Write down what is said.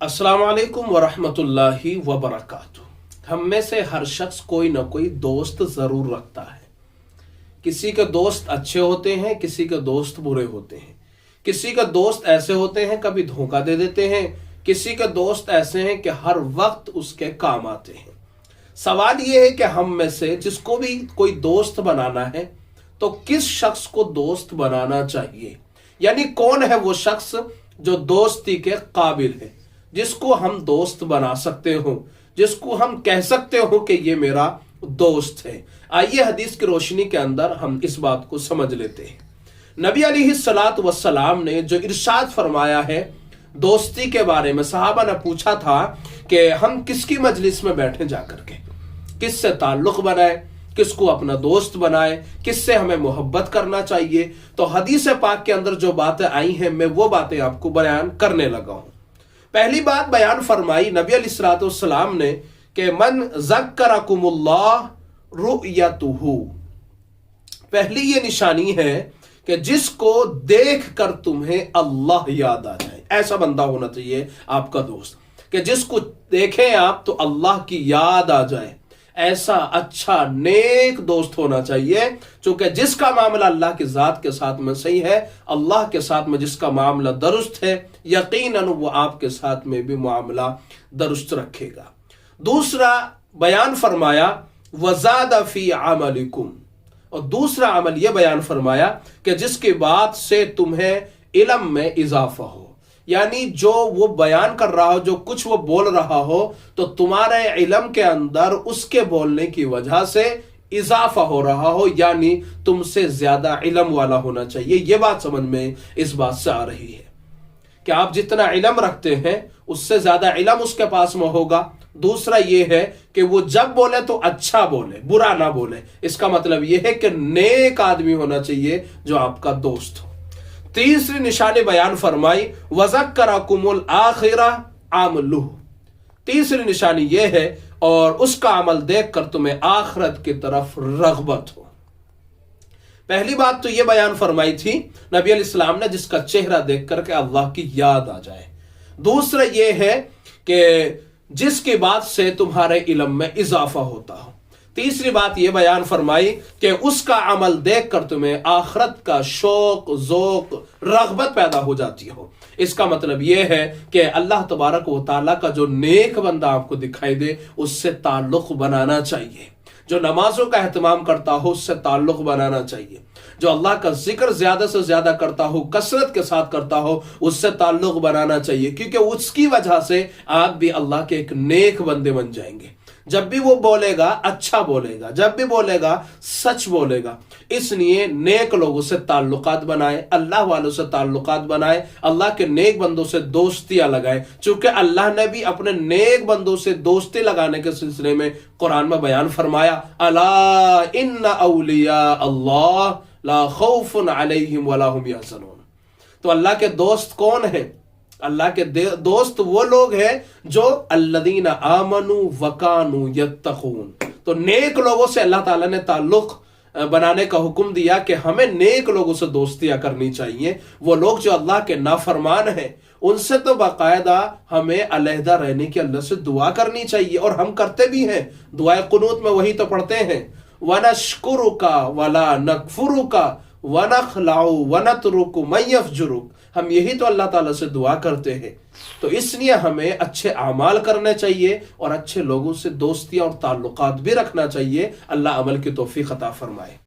अस्सलाम वालेकुम वरहमतुल्लाहि वबरकातुह। हम में से हर शख्स कोई ना कोई दोस्त ज़रूर रखता है। किसी के दोस्त अच्छे होते हैं, किसी के दोस्त बुरे होते हैं। किसी के दोस्त ऐसे होते हैं कभी धोखा दे देते हैं, किसी के दोस्त ऐसे हैं कि हर वक्त उसके काम आते हैं। सवाल ये है कि हम में से जिसको भी कोई दोस्त बनाना है तो किस शख्स को दोस्त बनाना चाहिए, यानी कौन है वो शख्स जो दोस्ती के काबिल है, जिसको हम दोस्त बना सकते हो, जिसको हम कह सकते हो कि ये मेरा दोस्त है। आइए हदीस की रोशनी के अंदर हम इस बात को समझ लेते हैं। नबी अलैहिस्सलातु वस्सलाम ने जो इरशाद फरमाया है दोस्ती के बारे में, सहाबा ने पूछा था कि हम किसकी मजलिस में बैठे जाकर के, किससे ताल्लुक बनाए, किसको अपना दोस्त बनाए, किससे हमें मोहब्बत करना चाहिए। तो हदीस पाक के अंदर जो बातें आई हैं मैं वो बातें आपको बयान करने लगा हूं। पहली बात बयान फरमाई नबी अलैहिस्सलातु वस्सलाम ने कि मन ज़क्करकुमुल्लाह रुयतुहु, पहली ये निशानी है कि जिसको देख कर तुम्हें अल्लाह याद आ जाए, ऐसा बंदा होना चाहिए आपका दोस्त कि जिसको देखें आप तो अल्लाह की याद आ जाए। ऐसा अच्छा नेक दोस्त होना चाहिए क्योंकि जिसका मामला अल्लाह की जात के साथ में सही है, अल्लाह के साथ में जिसका मामला दुरुस्त है, यकीनन वो आपके साथ में भी मामला दुरुस्त रखेगा। दूसरा बयान फरमाया वज़ादा फी अमलिकुम, और दूसरा अमल यह बयान फरमाया कि जिसकी बात से तुम्हें इल्म में इजाफा हो, यानी जो वो बयान कर रहा हो, जो कुछ वो बोल रहा हो तो तुम्हारे इल्म के अंदर उसके बोलने की वजह से इजाफा हो रहा हो, यानी तुमसे ज्यादा इल्म वाला होना चाहिए। ये बात समझ में इस बात से आ रही है कि आप जितना इल्म रखते हैं उससे ज्यादा इल्म उसके पास में होगा। दूसरा ये है कि वो जब बोले तो अच्छा बोले, बुरा ना बोले। इसका मतलब ये है कि नेक आदमी होना चाहिए जो आपका दोस्त हो। तीसरी निशानी बयान फरमाई वज़क्करकुमुल आखिरा अमलुहु, तीसरी निशानी यह है और उसका अमल देखकर तुम्हें आखिरत की तरफ रग़बत हो। पहली बात तो यह बयान फरमाई थी नबी अलैहिस्सलाम ने, जिसका चेहरा देख करके अल्लाह की याद आ जाए। दूसरा यह है कि जिसकी बात से तुम्हारे इल्म में इजाफा होता हो। तीसरी बात यह बयान फरमाई कि उसका अमल देखकर तुम्हें आखिरत का शौक, ज़ौक़, रग़बत पैदा हो जाती हो। इसका मतलब यह है कि अल्लाह तबारक व तआला का जो नेक बंदा आपको दिखाई दे उससे ताल्लुक़ बनाना चाहिए। जो नमाजों का एहतमाम करता हो उससे ताल्लुक़ बनाना चाहिए। जो अल्लाह का जिक्र ज्यादा से ज्यादा करता हो, कसरत के साथ करता हो, उससे ताल्लुक़ बनाना चाहिए, क्योंकि उसकी वजह से आप भी अल्लाह के एक नेक बंदे बन जाएंगे। जब भी वो बोलेगा अच्छा बोलेगा, जब भी बोलेगा सच बोलेगा। इसलिए नेक लोगों से ताल्लुकात बनाए, अल्लाह वालों से ताल्लुकात बनाए, अल्लाह के नेक बंदों से दोस्तियां लगाए, चूंकि अल्लाह ने भी अपने नेक बंदों से दोस्ती लगाने के सिलसिले में कुरान में बयान फरमाया अला इन्ना औलिया अल्लाह ला खौफुन अलैहिम वला हुम यहज़नून। तो अल्लाह के दोस्त कौन है? अल्लाह के दोस्त वो लोग हैं जो अल्लदीना आमनु वकानु यत्तकून। तो नेक लोगों से अल्लाह ताला ने ताल्लुक बनाने का हुक्म दिया कि हमें नेक लोगों से दोस्तियां करनी चाहिए। वो लोग जो अल्लाह के नाफरमान हैं उनसे तो बाकायदा हमें अलहदा रहने की अल्लाह से दुआ करनी चाहिए, और हम करते भी हैं। दुआ कुनूत में वही तो पढ़ते हैं वनश्कुरुका वला नकफुरुका वनखलाउ वनतरुकु मन यफजुरुक। हम यही तो अल्लाह ताला से दुआ करते हैं। तो इसलिए हमें अच्छे आमाल करने चाहिए और अच्छे लोगों से दोस्तियां और ताल्लुकात भी रखना चाहिए। अल्लाह अमल की तौफीक अता फरमाए।